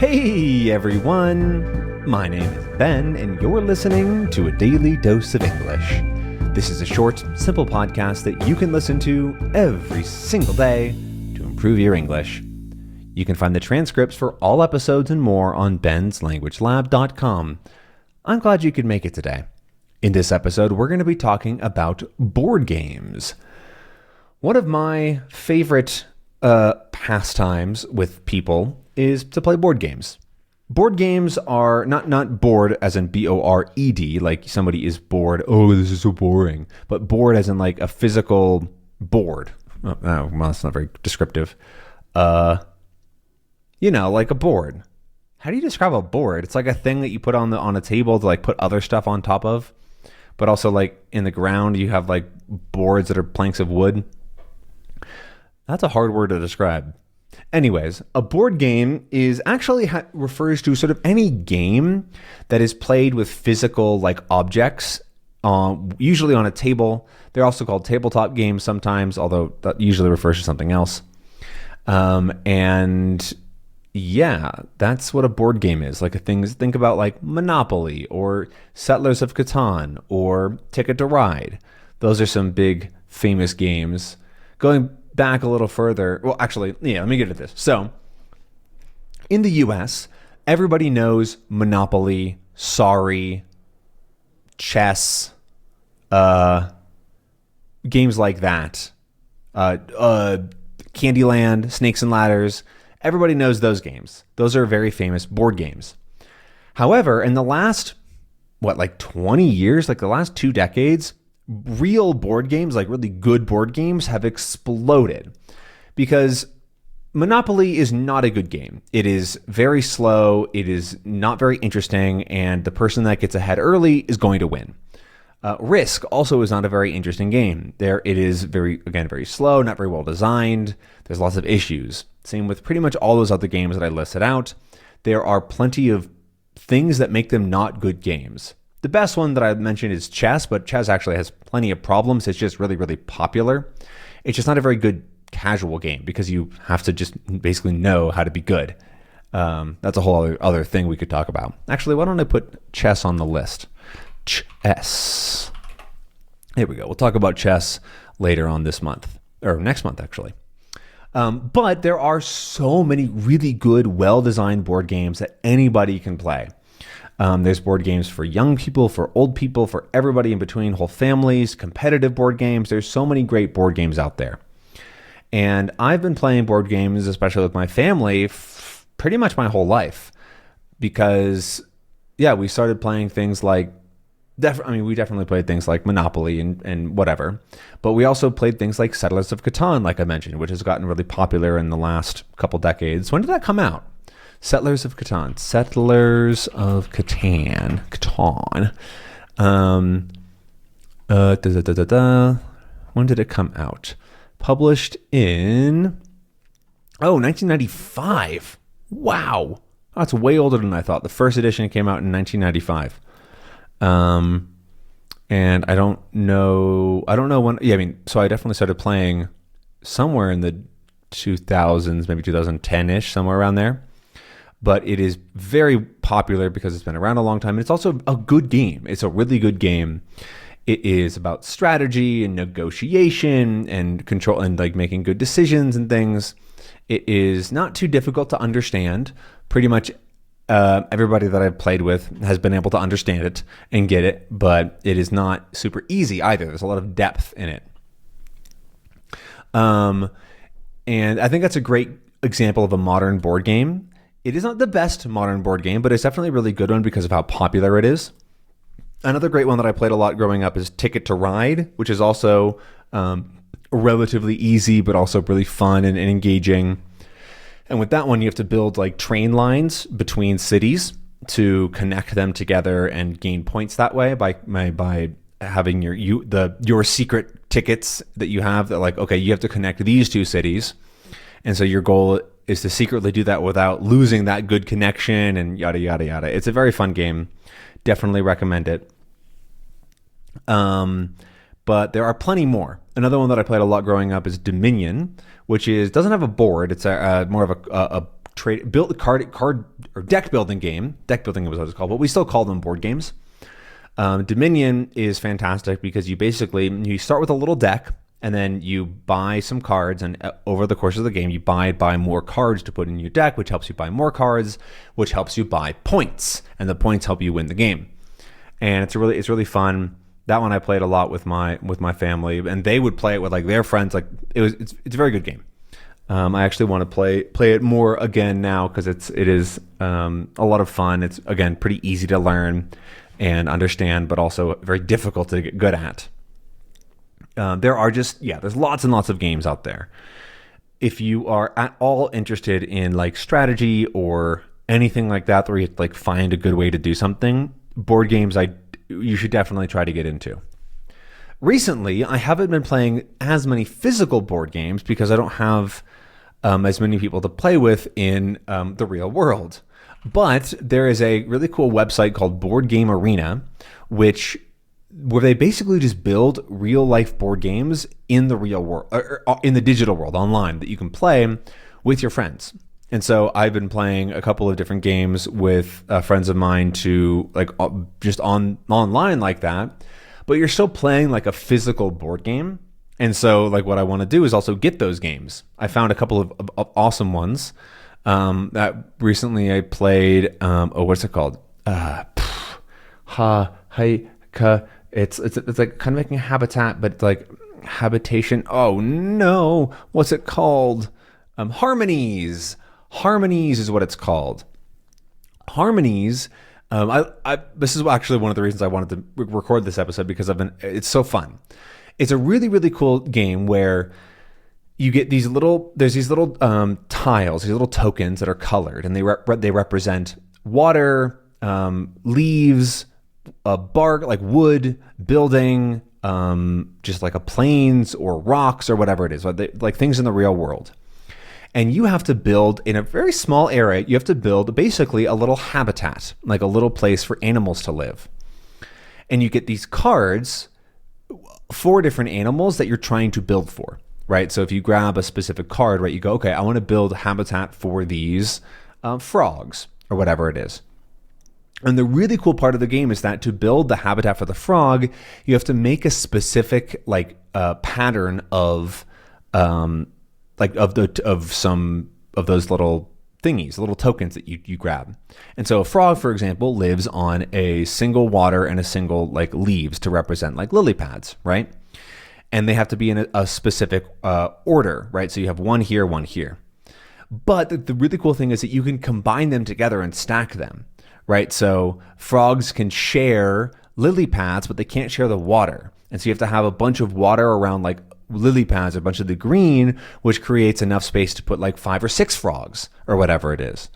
Hey everyone, my name is Ben and you're listening to A Daily Dose of English. This is a short, simple podcast that you can listen to every single day to improve your English. You can find the transcripts for all episodes and more on benslanguagelab.com. I'm glad you could make it today. In this episode, we're going to be talking about board games. One of my favorite pastimes with people is to play board games. Board games are not bored as in B-O-R-E-D, like somebody is bored, oh, this is so boring, but bored as in like a physical board. Oh, well, that's not very descriptive. Like a board. How do you describe a board? It's like a thing that you put on a table to like put other stuff on top of, but also like in the ground you have like boards that are planks of wood. That's a hard word to describe. Anyways, a board game is actually refers to sort of any game that is played with physical like objects, usually on a table. They're also called tabletop games sometimes, although that usually refers to something else. And yeah, that's what a board game is. Like think about like Monopoly or Settlers of Catan or Ticket to Ride. Those are some big famous games. Going back a little further, well, actually, let me get to this. So, in the U.S., everybody knows Monopoly, Sorry, chess, games like that, Candyland, Snakes and Ladders. Everybody knows those games. Those are very famous board games. However, in the last, 20 years, like the last 2 decades, real board games, like really good board games, have exploded because Monopoly is not a good game. It is very slow. It is not very interesting. And the person that gets ahead early is going to win. Risk also is not a very interesting game. It is very slow, not very well designed. There's lots of issues. Same with pretty much all those other games that I listed out. There are plenty of things that make them not good games. The best one that I mentioned is chess, but chess actually has plenty of problems. It's just really, really popular. It's just not a very good casual game because you have to just basically know how to be good. That's a whole other thing we could talk about. Actually, why don't I put chess on the list? Chess. Here we go. We'll talk about chess later on this month, or next month, actually. But there are so many really good, well-designed board games that anybody can play. There's board games for young people, for old people, for everybody in between, whole families, competitive board games. There's so many great board games out there. And I've been playing board games, especially with my family, pretty much my whole life. Because, we started playing things like, we definitely played things like Monopoly and whatever. But we also played things like Settlers of Catan, like I mentioned, which has gotten really popular in the last couple decades. When did that come out? Settlers of Catan. When did it come out? Published in 1995. Wow, that's way older than I thought. The first edition came out in 1995. And I don't know when. So I definitely started playing somewhere in the 2000s, maybe 2010-ish, somewhere around there. But it is very popular because it's been around a long time. And it's also a good game. It's a really good game. It is about strategy and negotiation and control and like making good decisions and things. It is not too difficult to understand. Pretty much everybody that I've played with has been able to understand it and get it. But it is not super easy either. There's a lot of depth in it. And I think that's a great example of a modern board game. It is not the best modern board game, but it's definitely a really good one because of how popular it is. Another great one that I played a lot growing up is Ticket to Ride, which is also relatively easy, but also really fun and engaging. And with that one, you have to build like train lines between cities to connect them together and gain points that way by having your secret tickets that you have that like, okay, you have to connect these 2 cities. And so your goal is to secretly do that without losing that good connection and yada, yada, yada. It's a very fun game. Definitely recommend it. But there are plenty more. Another one that I played a lot growing up is Dominion, which doesn't have a board. It's more of a build card or deck building game. Deck building was what it's called, but we still call them board games. Dominion is fantastic because you start with a little deck, and then you buy some cards, and over the course of the game, you buy more cards to put in your deck, which helps you buy more cards, which helps you buy points, and the points help you win the game. And it's really fun. That one I played a lot with my family, and they would play it with like their friends. Like it's a very good game. I actually want to play it more again now because it is a lot of fun. It's again pretty easy to learn and understand, but also very difficult to get good at. There's lots and lots of games out there. If you are at all interested in like strategy or anything like that, where you have to like find a good way to do something, board games you should definitely try to get into. Recently, I haven't been playing as many physical board games because I don't have as many people to play with in the real world. But there is a really cool website called Board Game Arena, where they basically just build real life board games in the real world, or in the digital world online, that you can play with your friends. And so I've been playing a couple of different games with friends of mine to like just online like that, but you're still playing like a physical board game. And so like what I want to do is also get those games. I found a couple of awesome ones. That recently I played, what's it called? It's like kind of making a habitat, but it's like habitation. Oh no, what's it called? Harmonies. Harmonies is what it's called. Harmonies. This is actually one of the reasons I wanted to record this episode, because it's so fun. It's a really, really cool game where you get these little tiles, these little tokens that are colored, and they represent water, leaves, bark, like wood, building, just like a plains or rocks or whatever it is, like things in the real world. And you have to build, in a very small area, you have to build basically a little habitat, like a little place for animals to live. And you get these cards for different animals that you're trying to build for, right? So if you grab a specific card, right, you go, okay, I want to build habitat for these frogs or whatever it is. And the really cool part of the game is that to build the habitat for the frog, you have to make a specific pattern of some of those little thingies, little tokens that you grab. And so a frog, for example, lives on a single water and a single like leaves to represent like lily pads, right? And they have to be in a specific order, right? So you have one here, one here. But the really cool thing is that you can combine them together and stack them, right? So frogs can share lily pads, but they can't share the water. And so you have to have a bunch of water around like lily pads, a bunch of the green, which creates enough space to put like 5 or 6 frogs or whatever it is.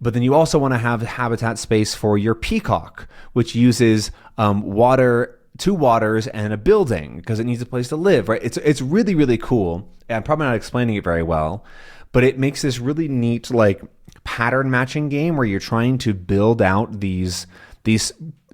But then you also want to have habitat space for your peacock, which uses water, 2 waters, and a building because it needs a place to live, right? It's really, really cool. I'm probably not explaining it very well, but it makes this really neat like pattern matching game where you're trying to build out these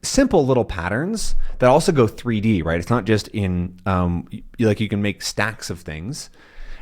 simple little patterns that also go 3D, right? It's not just in like you can make stacks of things,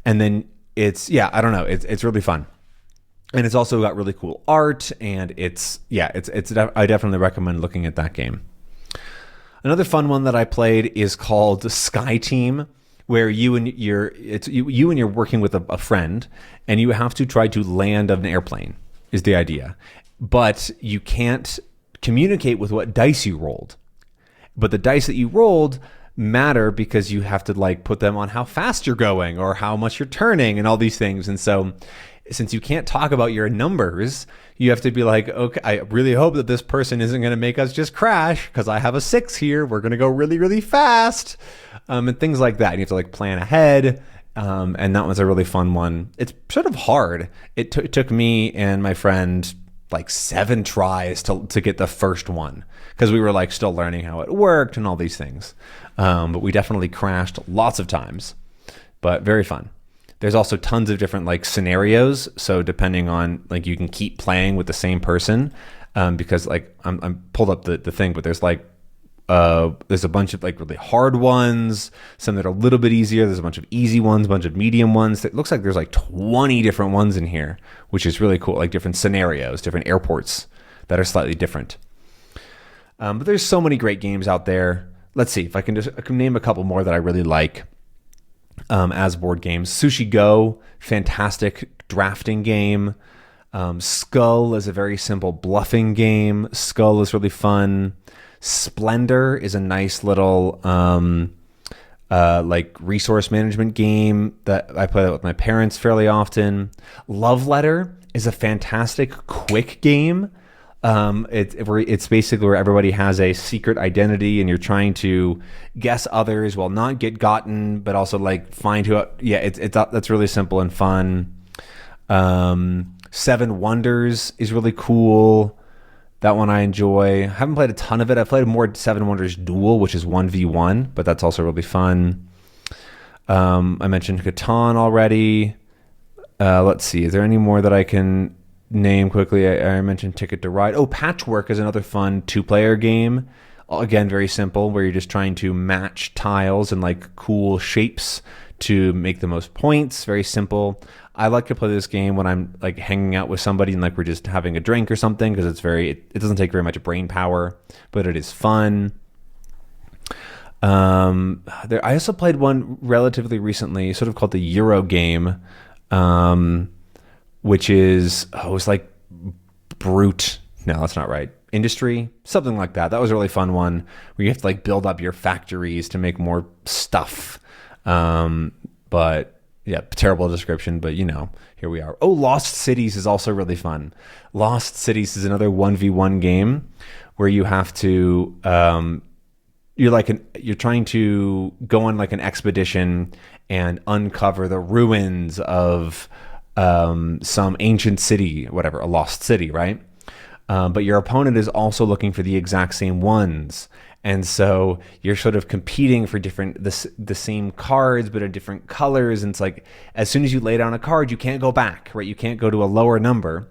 and then it's really fun, and it's also got really cool art, and I definitely recommend looking at that game. Another fun one that I played is called Sky Team, where you're working with a friend, and you have to try to land an airplane is the idea, but you can't communicate with what dice you rolled. But the dice that you rolled matter because you have to like put them on how fast you're going or how much you're turning and all these things. And so since you can't talk about your numbers, you have to be like, okay, I really hope that this person isn't going to make us just crash because I have a 6 here. We're going to go really, really fast. And things like that. You have to like plan ahead. And that was a really fun one. It's sort of hard. It took me and my friend like 7 tries to get the first one because we were like still learning how it worked and all these things. But we definitely crashed lots of times, but very fun. There's also tons of different like scenarios. So depending on like, you can keep playing with the same person because like I'm pulled up the thing, but there's like there's a bunch of like really hard ones, some that are a little bit easier. There's a bunch of easy ones, a bunch of medium ones. It looks like there's like 20 different ones in here, which is really cool. Like different scenarios, different airports that are slightly different. But there's so many great games out there. Let's see if I can name a couple more that I really like as board games. Sushi Go, fantastic drafting game. Skull is a very simple bluffing game. Skull is really fun. Splendor is a nice little like resource management game that I play that with my parents fairly often. Love Letter is a fantastic quick game. It's basically where everybody has a secret identity and you're trying to guess others while not get gotten, but also like find who. Yeah, that's really simple and fun. Seven Wonders is really cool. That one I enjoy. I haven't played a ton of it. I've played more Seven Wonders Duel, which is 1v1, but that's also really fun. I mentioned Catan already. Let's see. Is there any more that I can name quickly? I mentioned Ticket to Ride. Oh, Patchwork is another fun 2-player game. Again, very simple, where you're just trying to match tiles and like cool shapes to make the most points. Very simple. I like to play this game when I'm like hanging out with somebody and like we're just having a drink or something, because it doesn't take very much brain power, but it is fun. I also played one relatively recently, sort of called the Euro game, which is it's like Brute. No, that's not right. Industry, something like that. That was a really fun one where you have to like build up your factories to make more stuff. But yeah, terrible description, but here we are. Oh, Lost Cities is also really fun. Lost Cities is another 1v1 game where you have to, you're trying to go on like an expedition and uncover the ruins of some ancient city, whatever, a lost city, right? But your opponent is also looking for the exact same ones. And so you're sort of competing for the same cards, but in different colors. And it's like, as soon as you lay down a card, you can't go back, right? You can't go to a lower number,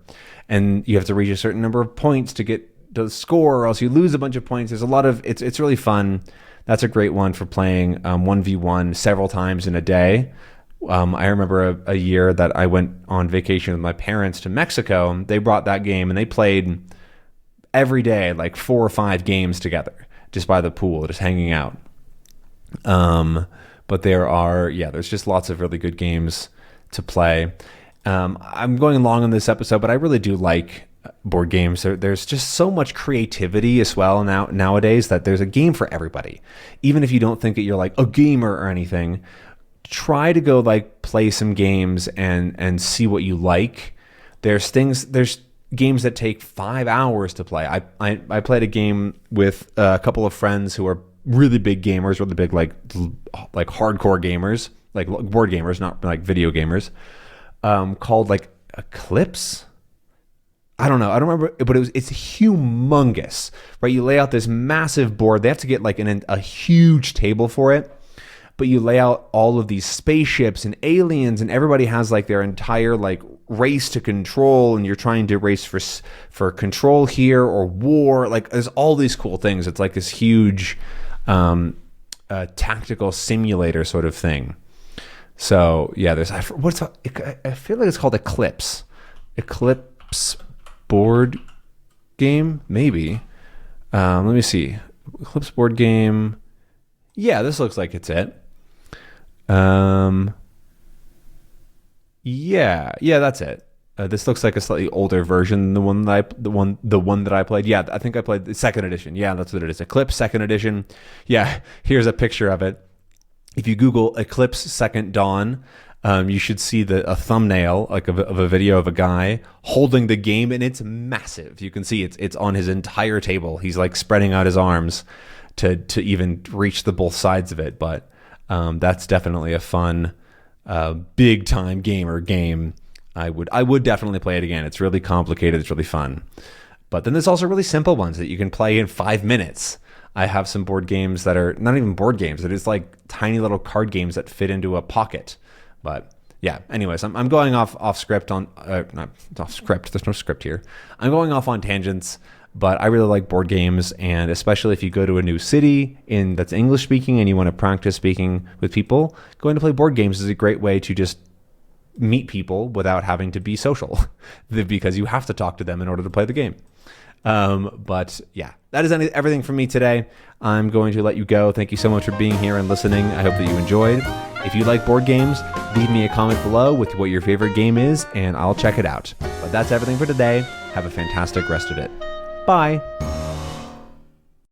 and you have to reach a certain number of points to get the score, or else you lose a bunch of points. There's a lot of, it's really fun. That's a great one for playing 1v1 several times in a day. I remember a year that I went on vacation with my parents to Mexico. They brought that game and they played every day, like 4 or 5 games together, just by the pool, just hanging out. But there's just lots of really good games to play. I'm going long on this episode, but I really do like board games. There's just so much creativity as well nowadays that there's a game for everybody. Even if you don't think that you're like a gamer or anything, try to go like play some games and see what you like. There's games that take 5 hours to play. I played a game with a couple of friends who are really big gamers, really big like hardcore gamers, like board gamers, not like video gamers, called like Eclipse. I don't know. I don't remember, but it's humongous, right? You lay out this massive board. They have to get like a huge table for it. But you lay out all of these spaceships and aliens, and everybody has like their entire like race to control, and you're trying to race for control here or war. Like there's all these cool things. It's like this huge tactical simulator sort of thing. So yeah, I feel like it's called Eclipse board game, maybe. Let me see. Eclipse board game. Yeah, this looks like it's it. Yeah, that's it. This looks like a slightly older version than the one that I played. Yeah, I think I played the second edition. Yeah, that's what it is. Eclipse second edition. Yeah, here's a picture of it. If you Google Eclipse Second Dawn, you should see a thumbnail like of a video of a guy holding the game, and it's massive. You can see it's on his entire table. He's like spreading out his arms to even reach both sides of it. But that's definitely a fun, big time gamer game. I would definitely play it again. It's really complicated. It's really fun. But then there's also really simple ones that you can play in 5 minutes. I have some board games that are not even board games. That is like tiny little card games that fit into a pocket. But yeah, anyways, I'm going off script on not off script. There's no script here. I'm going off on tangents. But I really like board games, and especially if you go to a new city that's English speaking and you want to practice speaking with people, going to play board games is a great way to just meet people without having to be social because you have to talk to them in order to play the game. But yeah, that is everything from me today. I'm going to let you go. Thank you so much for being here and listening. I hope that you enjoyed. If you like board games, leave me a comment below with what your favorite game is, and I'll check it out. But that's everything for today. Have a fantastic rest of it. Bye.